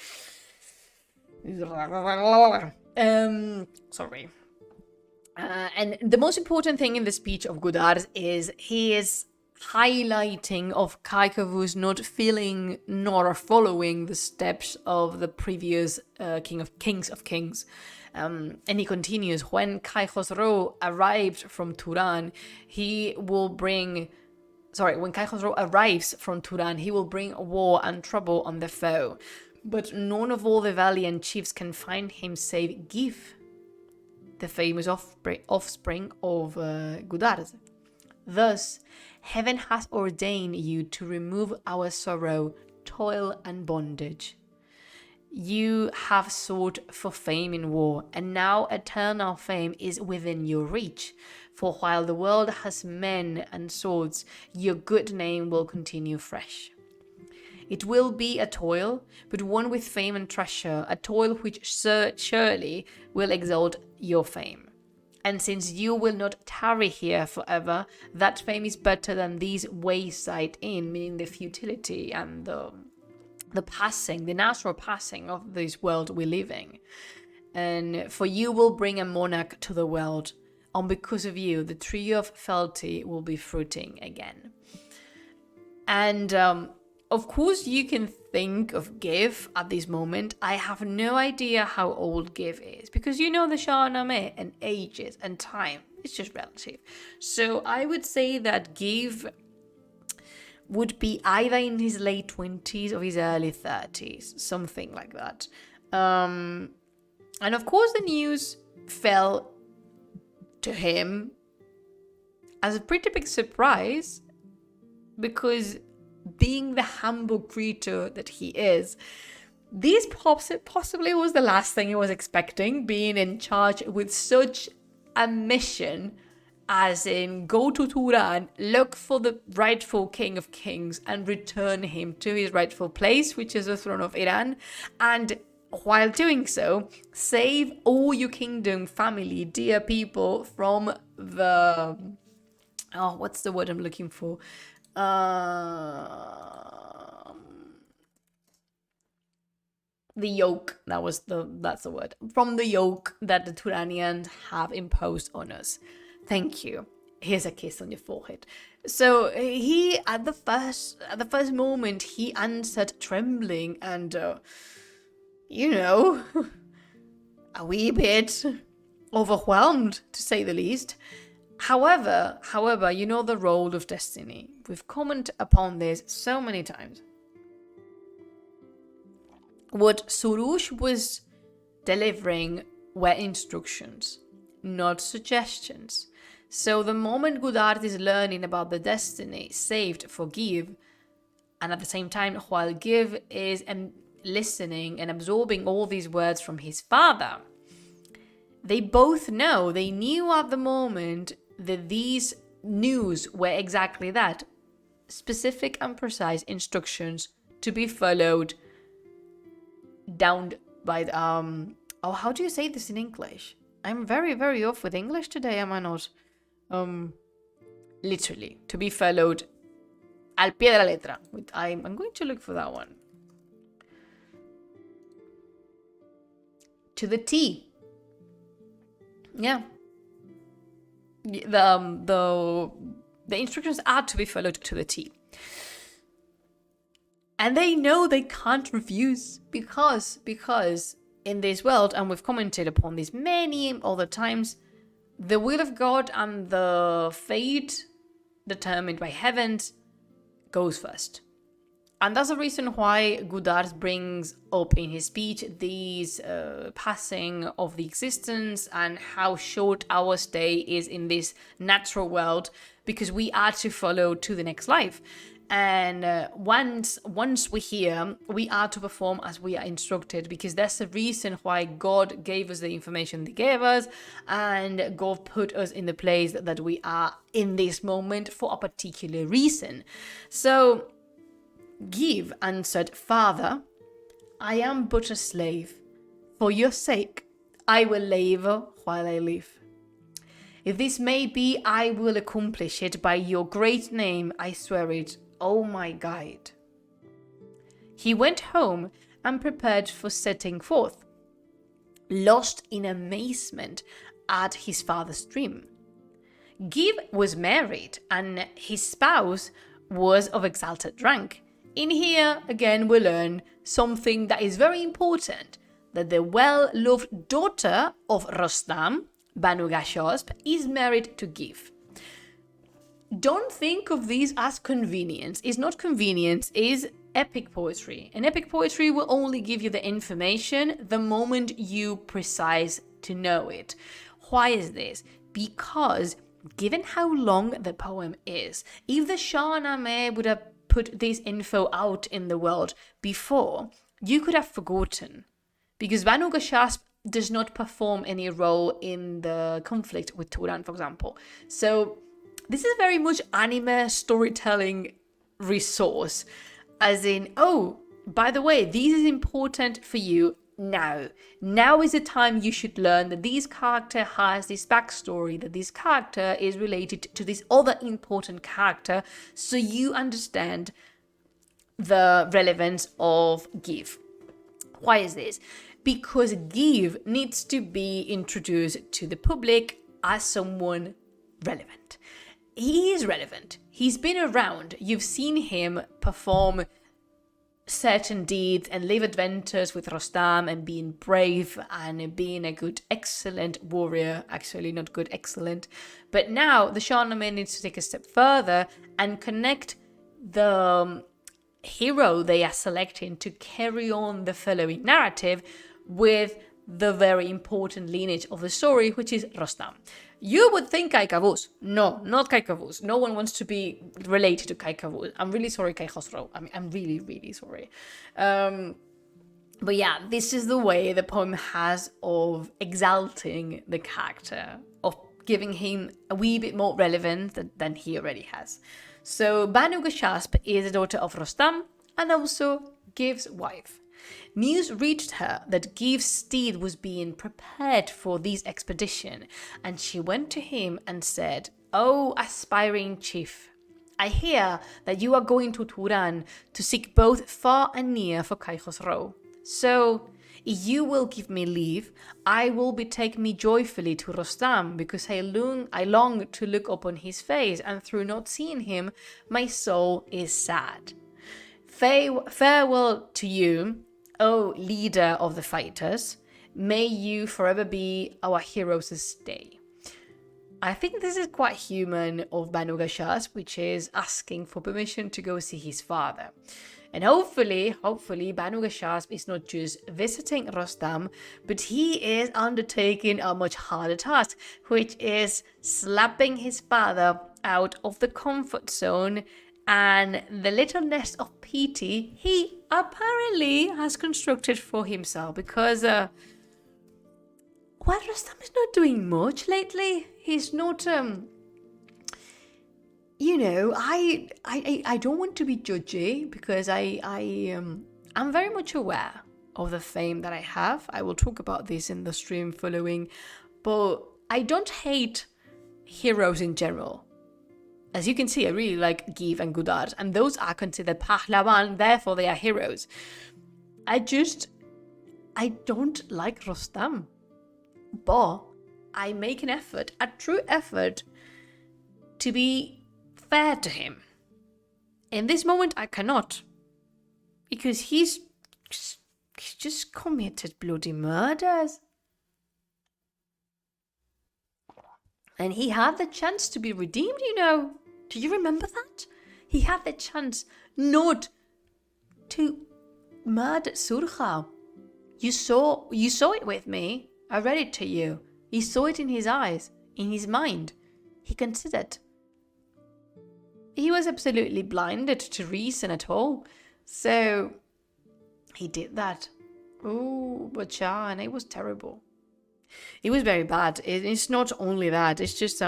Sorry. And the most important thing in the speech of Gudars is he is highlighting of Kai Kavuz not feeling nor following the steps of the previous Kings of Kings. And he continues, when Kai Khosrow arrived from Turan, when Kai Khosrow arrives from Turan, he will bring war and trouble on the foe. But none of all the valiant chiefs can find him save Gif, the famous offspring of Gudars. Thus, heaven has ordained you to remove our sorrow, toil, and bondage. You have sought for fame in war, and now eternal fame is within your reach. For while the world has men and swords, your good name will continue fresh. It will be a toil, but one with fame and treasure, a toil which surely will exalt your fame. And since you will not tarry here forever, that fame is better than these wayside inn, meaning the futility and the passing, the natural passing of this world we live in. And for you will bring a monarch to the world, and because of you, the tree of fealty will be fruiting again. And of course, you can think of Give at this moment. I have no idea how old Give is, because you know the Shāh-nāmeh and ages and time. It's just relative. So I would say that Give would be either in his late 20s or his early 30s, something like that. And of course, the news fell to him as a pretty big surprise, because being the humble creature that he is, this possibly was the last thing he was expecting, being in charge with such a mission, as in go to Turan, look for the rightful king of kings and return him to his rightful place, which is the throne of Iran, and while doing so, save all your kingdom, family, dear people from the... Oh, what's the word I'm looking for? The yoke. That's the word. From the yoke that the Turanians have imposed on us. Thank you. Here's a kiss on your forehead. So he, at the first moment, he answered trembling and, a wee bit overwhelmed, to say the least. However, the role of destiny. We've commented upon this so many times. What Surush was delivering were instructions, not suggestions. So the moment Godard is learning about the destiny saved for Give, and at the same time, while Give is listening and absorbing all these words from his father, they knew at the moment that these news were exactly that, specific and precise instructions to be followed down by the, how do you say this in English? I'm very, very off with English today, am I not? Literally, to be followed al pie de la letra. I'm going to look for that one. To the T. Yeah. The instructions are to be followed to the T. And they know they can't refuse because in this world, and we've commented upon this many other times, the will of God and the fate determined by heavens goes first. And that's the reason why Godard brings up in his speech these passing of the existence and how short our stay is in this natural world, because we are to follow to the next life. And once we're here, we are to perform as we are instructed, because that's the reason why God gave us the information He gave us, and God put us in the place that we are in this moment for a particular reason. So Give answered, Father, I am but a slave. For your sake, I will labor while I live. If this may be, I will accomplish it by your great name, I swear it, O my guide. He went home and prepared for setting forth, lost in amazement at his father's dream. Give was married, and his spouse was of exalted rank. In here, again, we learn something that is very important, that the well-loved daughter of Rostam, Banu Gashasp, is married to Give. Don't think of this as convenience. It's not convenience, it's epic poetry. And epic poetry will only give you the information the moment you precise to know it. Why is this? Because given how long the poem is, if the Shāh-nāmeh would have put this info out in the world before, you could have forgotten. Because Banu Gashasp does not perform any role in the conflict with Turan, for example. So this is very much anime storytelling resource, as in, oh, by the way, this is important for you now. Now is the time you should learn that this character has this backstory, that this character is related to this other important character, so you understand the relevance of Give. Why is this? Because Give needs to be introduced to the public as someone relevant. He is relevant. He's been around. You've seen him perform certain deeds and live adventures with Rostam and being brave and being a good, excellent warrior. Actually, not good, excellent. But now the Shāh-nāmeh needs to take a step further and connect the hero they are selecting to carry on the following narrative with the very important lineage of the story, which is Rostam. You would think Kaikavus. No, not Kaikavus. No one wants to be related to Kaikavus. I'm really sorry, Kai Khosrow. I'm really, really sorry. But yeah, this is the way the poem has of exalting the character, of giving him a wee bit more relevance than he already has. So Banu Gashasp is the daughter of Rostam and also Giv's wife. News reached her that Giv's steed was being prepared for this expedition, and she went to him and said, "O aspiring chief, I hear that you are going to Turan to seek both far and near for Kai Khosrow. So, if you will give me leave, I will betake me joyfully to Rostam, because I long to look upon his face, and through not seeing him, my soul is sad. Farewell to you, O leader of the fighters. May you forever be our hero's stay." I think this is quite human of Banu Gashasp, which is asking for permission to go see his father. And hopefully, Banu Gashasp is not just visiting Rostam, but he is undertaking a much harder task, which is slapping his father out of the comfort zone and the little nest of pity he apparently has constructed for himself. Because, Rostam is not doing much lately. He's not, I don't want to be judgy, because I'm very much aware of the fame that I have. I will talk about this in the stream following, but I don't hate heroes in general. As you can see, I really like Giv and Gudard, and those are considered pahlavan, therefore they are heroes. I don't like Rostam, but I make an effort, a true effort, to be fair to him. In this moment, I cannot, because he's just committed bloody murders. And he had the chance to be redeemed, Do you remember that? He had the chance not to murder Surja. You saw it with me. I read it to you. He saw it in his eyes, in his mind. He considered. He was absolutely blinded to reason at all. So he did that. Oh, but Shah, and it was terrible. It was very bad. It's not only that. It's just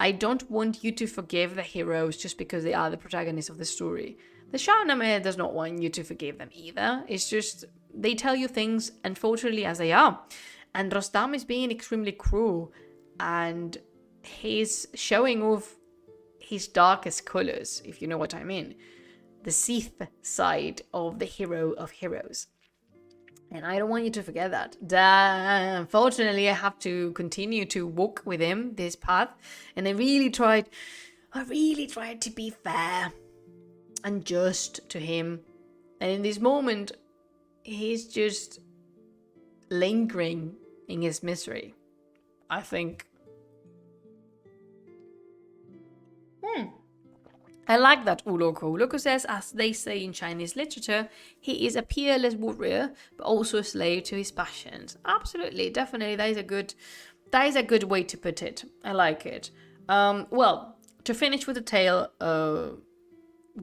I don't want you to forgive the heroes just because they are the protagonists of the story. The Shāh-nāmeh does not want you to forgive them either. It's just they tell you things, unfortunately, as they are. And Rostam is being extremely cruel, and he's showing off his darkest colors, if you know what I mean. The Sith side of the hero of heroes. And I don't want you to forget that. Unfortunately, I have to continue to walk with him this path. And I really tried to be fair and just to him. And in this moment, he's just lingering in his misery, I think. I like that Uloko. Uloko says, as they say in Chinese literature, he is a peerless warrior, but also a slave to his passions. Absolutely, definitely, that is a good way to put it. I like it. Well, to finish with the tale,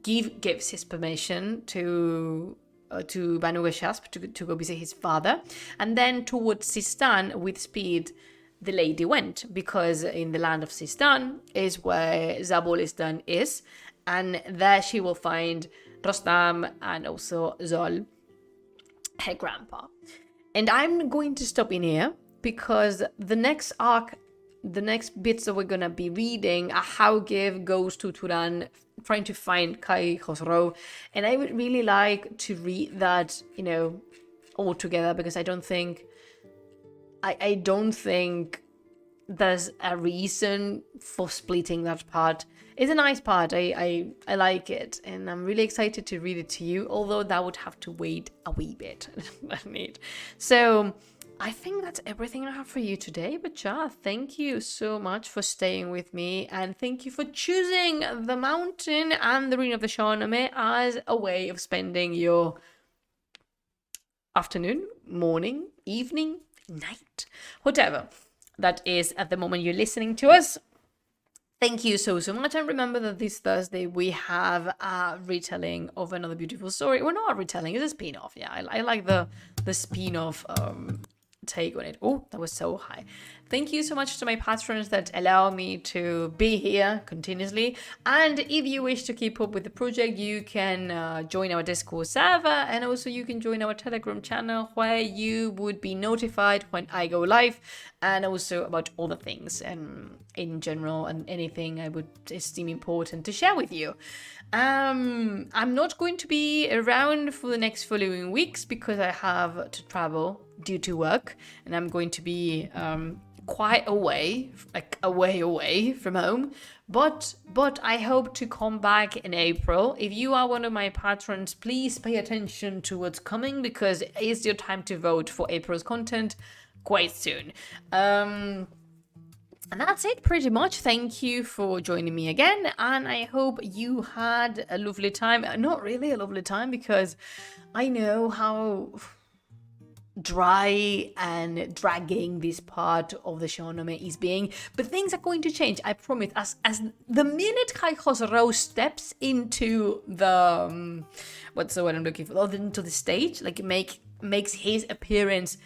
Giv gives his permission to Banu Gashasp to go visit his father, and then towards Sistan with speed the lady went, because in the land of Sistan is where Zabolistan is, and there she will find Rostam and also Zol, her grandpa. And I'm going to stop in here, because the next arc, the next bits that we're going to be reading are how Giv goes to Turan trying to find Kai Khosrow, and I would really like to read that, all together, because I don't think there's a reason for splitting that part. It's a nice part. I like it, and I'm really excited to read it to you, although that would have to wait a wee bit. So I think that's everything I have for you today. But Shāh, thank you so much for staying with me, and thank you for choosing the mountain and the reading of the Shāh-nāmeh as a way of spending your afternoon, morning, evening, night, whatever that is at the moment you're listening to us. Thank you so much. And remember that this Thursday we have a retelling of another beautiful story. Well, not a retelling, it's a spin-off. Yeah, I like the spin-off take on it. Oh, that was so high. Thank you so much to my patrons that allow me to be here continuously. And if you wish to keep up with the project, you can join our Discord server, and also you can join our Telegram channel where you would be notified when I go live, and also about all the things and in general and anything I would esteem important to share with you. I'm not going to be around for the next following weeks because I have to travel due to work, and I'm going to be quite away, like away from home. But I hope to come back in April. If you are one of my patrons, please pay attention to what's coming, because it's your time to vote for April's content quite soon. And that's it pretty much. Thank you for joining me again, and I hope you had a lovely time. Not really a lovely time, because I know how dry and dragging this part of the Shāh-nāmeh is being, but things are going to change, I promise. As the minute Kai Khosrow steps into the what's the word I'm looking for, into the stage, like makes his appearance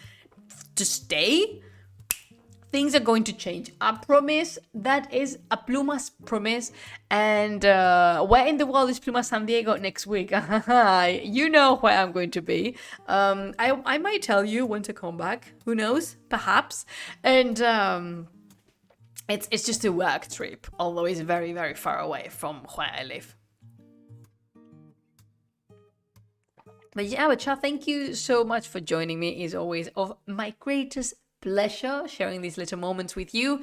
to stay, things are going to change. I promise. That is a Plumas promise. And where in the world is Plumas San Diego next week? You know where I'm going to be. I might tell you when to come back. Who knows? Perhaps. And it's just a work trip, although it's very, very far away from where I live. But yeah, Shāh, thank you so much for joining me. It's always of my greatest pleasure sharing these little moments with you.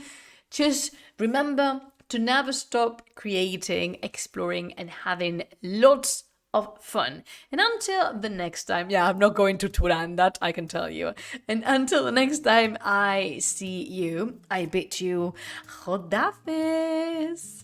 Just remember to never stop creating, exploring, and having lots of fun. And until the next time, I'm not going to Turan, that I can tell you. And until the next time I see you, I bid you Khodafis.